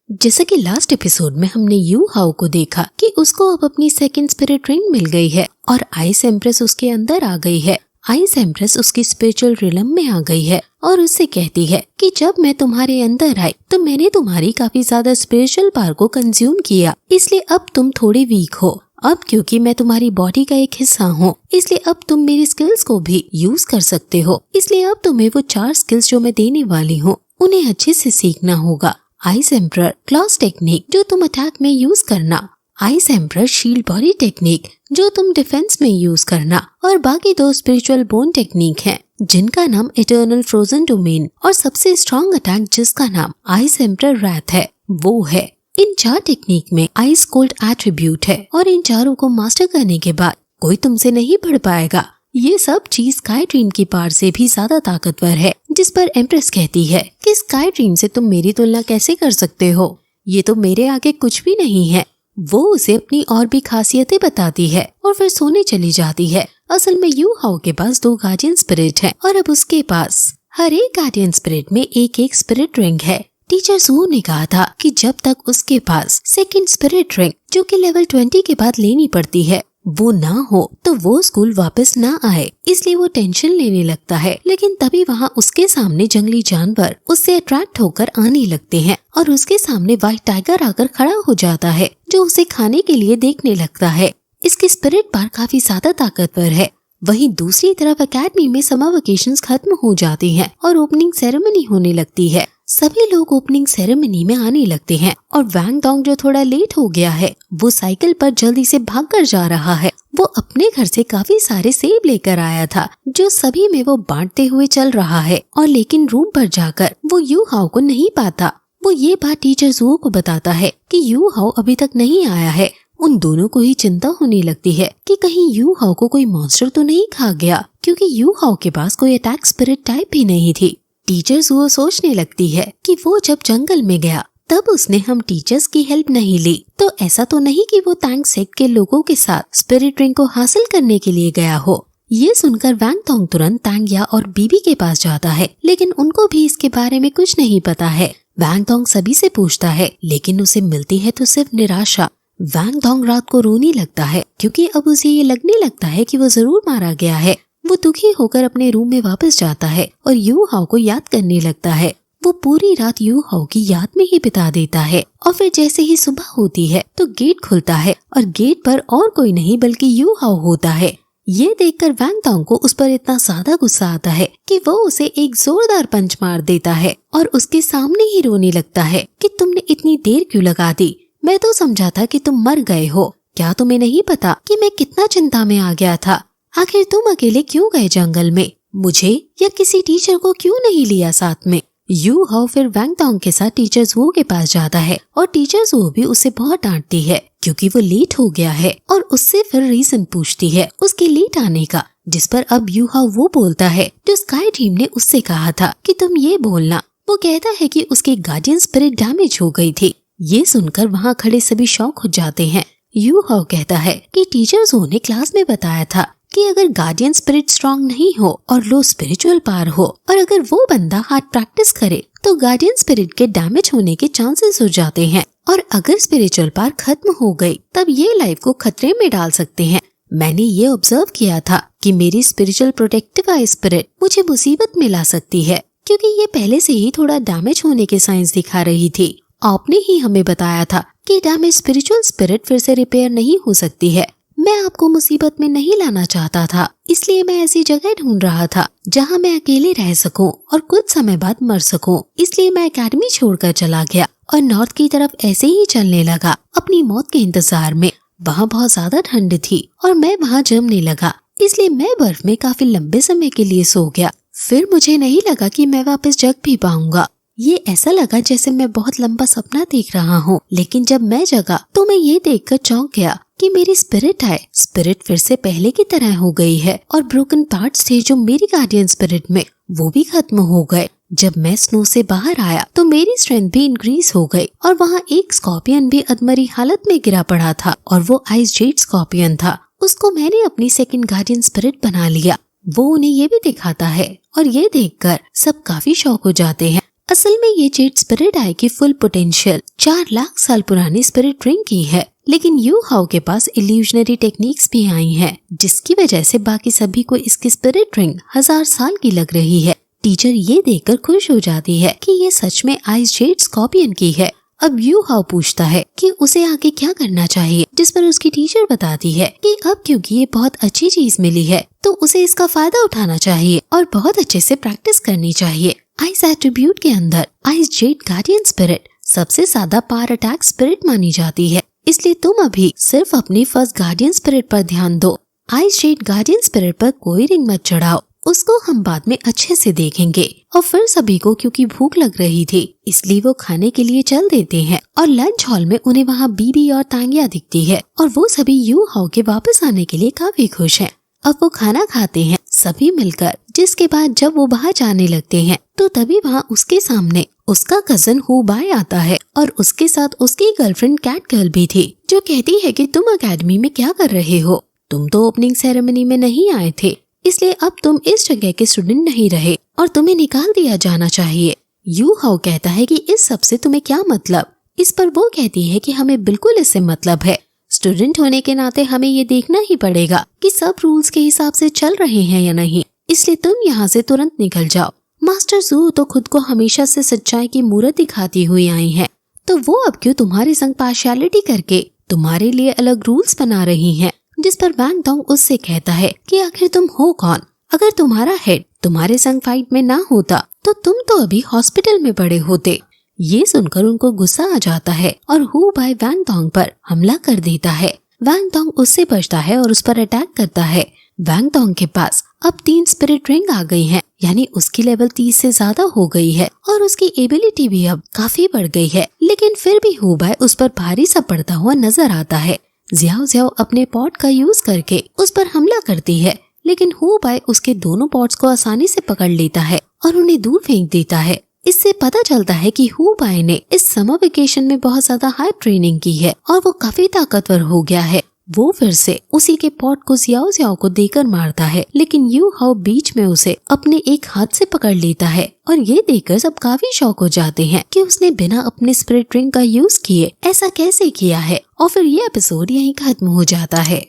जैसा कि last episode में हमने यू हाउ को देखा कि उसको अब अपनी सेकंड स्पिरिट रिंग मिल गई है और आइस एम्प्रेस उसके अंदर आ गई है। आइस एम्प्रेस उसकी स्पिरिचुअल रिलम में आ गई है और उससे कहती है कि जब मैं तुम्हारे अंदर आई तो मैंने तुम्हारी काफी ज्यादा स्पिरिचुअल पावर को कंज्यूम किया, इसलिए अब तुम थोड़े वीक हो। अब क्योंकि मैं तुम्हारी बॉडी का एक हिस्सा हूँ, इसलिए अब तुम मेरी स्किल्स को भी यूज कर सकते हो। इसलिए अब तुम्हें वो 4 स्किल्स जो मैं देने वाली हूँ उन्हें अच्छे से सीखना होगा। आइस एम्परर क्लॉस टेक्निक जो तुम अटैक में यूज करना, ice emperor shield body technique जो तुम डिफेंस में यूज करना, और बाकी 2 स्पिरिचुअल बोन टेक्निक हैं जिनका नाम इटर्नल फ्रोजन डोमेन और सबसे स्ट्रॉन्ग अटैक जिसका नाम आइस एम्परर रैथ है वो है। इन 4 टेक्निक में आइस कोल्ड एट्रीब्यूट है और इन चारों को मास्टर करने के बाद कोई तुमसे नहीं पढ़ पाएगा। ये सब चीज स्काई ड्रीम की पावर से भी ज्यादा ताकतवर है, जिस पर एम्प्रेस कहती है कि स्काई ड्रीम से तुम मेरी तुलना कैसे कर सकते हो, ये तो मेरे आगे कुछ भी नहीं है। वो उसे अपनी और भी खासियतें बताती है और फिर सोने चली जाती है। असल में यू हाउ के पास 2 गार्डियन स्पिरिट है और अब उसके पास हर एक गार्डियन स्पिरिट में एक स्पिरिट रिंग है। टीचर सू ने कहा था कि जब तक उसके पास सेकंड स्पिरिट रिंग जो कि लेवल 20 के बाद लेनी पड़ती है वो ना हो तो वो स्कूल वापस ना आए, इसलिए वो टेंशन लेने लगता है। लेकिन तभी वहाँ उसके सामने जंगली जानवर उससे अट्रैक्ट होकर आने लगते हैं और उसके सामने व्हाइट टाइगर आकर खड़ा हो जाता है जो उसे खाने के लिए देखने लगता है। इसकी स्पिरिट पावर काफी ज्यादा ताकतवर है। वहीं दूसरी तरफ एकेडमी में समर वेकेशंस खत्म हो जाती हैं और ओपनिंग सेरेमनी होने लगती है। सभी लोग ओपनिंग सेरेमनी में आने लगते हैं और वैंग डोंग जो थोड़ा लेट हो गया है वो साइकिल पर जल्दी से भागकर जा रहा है। वो अपने घर से काफी सारे सेब लेकर आया था जो सभी में वो बांटते हुए चल रहा है, और लेकिन रूम पर जाकर वो यू हाउ को नहीं पाता। वो ये बात टीचर जुओ को बताता है कि यू हाउ अभी तक नहीं आया है। उन दोनों को ही चिंता होने लगती है कि कहीं यू हाउ को कोई मॉन्स्टर तो नहीं खा गया, क्योंकि यू हाउ के पास कोई अटैक स्पिरिट टाइप भी नहीं थी। टीचर जुओ सोचने लगती है कि वो जब जंगल में गया तब उसने हम टीचर्स की हेल्प नहीं ली, तो ऐसा तो नहीं कि वो तैंग सेक्ट के लोगों के साथ स्पिरिट रिंग को हासिल करने के लिए गया हो। ये सुनकर वैंग डोंग तुरंत तांग्या और बीबी के पास जाता है, लेकिन उनको भी इसके बारे में कुछ नहीं पता है। वैंग डोंग सभी से पूछता है लेकिन उसे मिलती है तो सिर्फ निराशा। वैंग डोंग रात को रोने लगता है क्योंकि अब उसे ये लगने लगता है कि वो जरूर मारा गया है। वो दुखी होकर अपने रूम में वापस जाता है और यू हाउ को याद करने लगता है। वो पूरी रात यू हाउ की याद में ही बिता देता है और फिर जैसे ही सुबह होती है तो गेट खुलता है और गेट पर और कोई नहीं बल्कि यू हाउ होता है। ये देखकर वैंग डोंग को उस पर इतना ज्यादा गुस्सा आता है कि वो उसे एक जोरदार पंच मार देता है और उसके सामने ही रोने लगता है कि तुमने इतनी देर क्यों लगा दी, मैं तो समझा था कि तुम मर गए हो। क्या तुम्हें नहीं पता कि मैं कितना चिंता में आ गया था? आखिर तुम अकेले क्यों गए जंगल में? मुझे या किसी टीचर को क्यों नहीं लिया साथ में? यू हाउ फिर वैंग डोंग के साथ टीचर जुओ के पास जाता है और टीचर जुओ भी उसे बहुत डांटती है क्योंकि वो लेट हो गया है और उससे फिर रीजन पूछती है उसके लेट आने का, जिस पर अब यू हाउ वो बोलता है जो स्काई ड्रीम ने उससे कहा था कि तुम ये बोलना। वो कहता है कि उसकी गार्डियन स्पिरिट डैमेज हो गई थी। ये सुनकर वहाँ खड़े सभी शॉक हो जाते हैं। यू हाउ कहता है कि टीचर जुओ ने क्लास में बताया था कि अगर गार्डियन स्पिरिट स्ट्रांग नहीं हो और लो स्पिरिचुअल पावर हो और अगर वो बंदा हार्ड प्रैक्टिस करे तो गार्डियन स्पिरिट के डैमेज होने के चांसेस हो जाते हैं, और अगर स्पिरिचुअल पावर खत्म हो गई तब ये लाइफ को खतरे में डाल सकते हैं। मैंने ये ऑब्जर्व किया था कि मेरी स्पिरिचुअल प्रोटेक्टिव आई स्पिरिट मुझे मुसीबत में ला सकती है क्योंकि ये पहले से ही थोड़ा डैमेज होने के साइंस दिखा रही थी। आपने ही हमें बताया था कि डैमेज स्पिरिचुअल स्पिरिट फिर से रिपेयर नहीं हो सकती है। मैं आपको मुसीबत में नहीं लाना चाहता था, इसलिए मैं ऐसी जगह ढूंढ रहा था जहां मैं अकेले रह सकूं और कुछ समय बाद मर सकूं। इसलिए मैं एकेडमी छोड़कर चला गया और नॉर्थ की तरफ ऐसे ही चलने लगा अपनी मौत के इंतजार में। वहाँ बहुत ज्यादा ठंड थी और मैं वहाँ जमने लगा, इसलिए मैं बर्फ में काफी लंबे समय के लिए सो गया। फिर मुझे नहीं लगा कि मैं वापस जग भी पाऊंगा। ये ऐसा लगा जैसे मैं बहुत लंबा सपना देख रहा हूँ, लेकिन जब मैं जगा तो मैं ये देखकर चौंक गया कि मेरी स्पिरिट फिर से पहले की तरह हो गई है और ब्रोकन पार्ट्स थे जो मेरी गार्डियन स्पिरिट में वो भी खत्म हो गए। जब मैं स्नो से बाहर आया तो मेरी स्ट्रेंथ भी इंक्रीज हो गई और वहाँ एक स्कॉर्पियन भी अधमरी हालत में गिरा पड़ा था और वो आइस जेड स्कॉर्पियन था। उसको मैंने अपनी सेकंड गार्डियन स्पिरिट बना लिया। वो उन्हें ये भी दिखाता है और ये देखकर सब काफी शॉक हो जाते हैं। असल में ये जेड स्पिरिट आई की फुल पोटेंशियल 4 लाख साल पुरानी स्पिरिट रिंग की है, लेकिन यू हाउ के पास इल्यूजनरी टेक्निक्स भी आई हैं, जिसकी वजह से बाकी सभी को इसकी स्पिरिट रिंग 1000 साल की लग रही है। टीचर ये देखकर खुश हो जाती है कि ये सच में आइस जेड स्कॉर्पियन की है। अब यू हाउ पूछता है कि उसे आगे क्या करना चाहिए, जिस पर उसकी टीचर बताती है कि अब क्योंकि ये बहुत अच्छी चीज मिली है तो उसे इसका फायदा उठाना चाहिए और बहुत अच्छे से प्रैक्टिस करनी चाहिए। आइस एट्रीब्यूट के अंदर आइस जेड गार्डियन स्पिरिट सबसे ज्यादा पावर अटैक स्पिरिट मानी जाती है, इसलिए तुम अभी सिर्फ अपनी फर्स्ट गार्डियन स्पिरिट पर ध्यान दो। आइस जेड गार्डियन स्पिरिट पर कोई रिंग मत चढ़ाओ, उसको हम बाद में अच्छे से देखेंगे। और फिर सभी को क्योंकि भूख लग रही थी इसलिए वो खाने के लिए चल देते हैं और लंच हॉल में उन्हें वहाँ बीबी और तांगिया दिखती है और वो सभी यू हाउ के वापस आने के लिए काफी खुश हैं। अब वो खाना खाते हैं सभी मिलकर, जिसके बाद जब वो बाहर जाने लगते हैं तो तभी वहाँ उसके सामने उसका कजन हु बाय आता है और उसके साथ उसकी गर्लफ्रेंड कैट गर्ल भी थी, जो कहती है कि तुम अकेडमी में क्या कर रहे हो, तुम तो ओपनिंग सेरेमनी में नहीं आए थे, इसलिए अब तुम इस जगह के स्टूडेंट नहीं रहे और तुम्हें निकाल दिया जाना चाहिए। यू हाउ कहता है कि इस सब से तुम्हें क्या मतलब। इस पर वो कहती है कि हमें बिल्कुल इससे मतलब है, स्टूडेंट होने के नाते हमें ये देखना ही पड़ेगा कि सब रूल्स के हिसाब से चल रहे हैं या नहीं, इसलिए तुम यहाँ से तुरंत निकल जाओ। मास्टर जू तो खुद को हमेशा से सच्चाई की मूर्त दिखाती हुई आई है, तो वो अब क्यों तुम्हारे संग पार्शियलिटी करके तुम्हारे लिए अलग रूल्स बना रही हैं। जिस पर वैंग डोंग उससे कहता है कि आखिर तुम हो कौन, अगर तुम्हारा हेड तुम्हारे संग फाइट में ना होता तो तुम तो अभी हॉस्पिटल में पड़े होते। ये सुनकर उनको गुस्सा आ जाता है और हु बाय वैंग डोंग पर हमला कर देता है। वैंग डोंग उससे बचता है और उस पर अटैक करता है। वैंग डोंग के पास अब 3 स्पिरिट रिंग आ गई हैं, यानी उसकी लेवल 30 से ज्यादा हो गई है और उसकी एबिलिटी भी अब काफी बढ़ गई है, लेकिन फिर भी हु बाय उस पर भारी सा पड़ता हुआ नजर आता है। ज़्याओ ज़्याओ अपने पॉट का यूज करके उस पर हमला करती है, लेकिन हु बाय उसके दोनों पॉट्स को आसानी से पकड़ लेता है और उन्हें दूर फेंक देता है। इससे पता चलता है कि हु बाय ने इस समर वेकेशन में बहुत ज्यादा हार्ड ट्रेनिंग की है और वो काफी ताकतवर हो गया है। वो फिर से उसी के पॉट को ज़्याओ ज़्याओ को देकर मारता है, लेकिन यू हाउ बीच में उसे अपने एक हाथ से पकड़ लेता है और ये देखकर सब काफी शॉक हो जाते हैं कि उसने बिना अपने स्पिरिट रिंग का यूज किए ऐसा कैसे किया है। और फिर ये एपिसोड यहीं खत्म हो जाता है।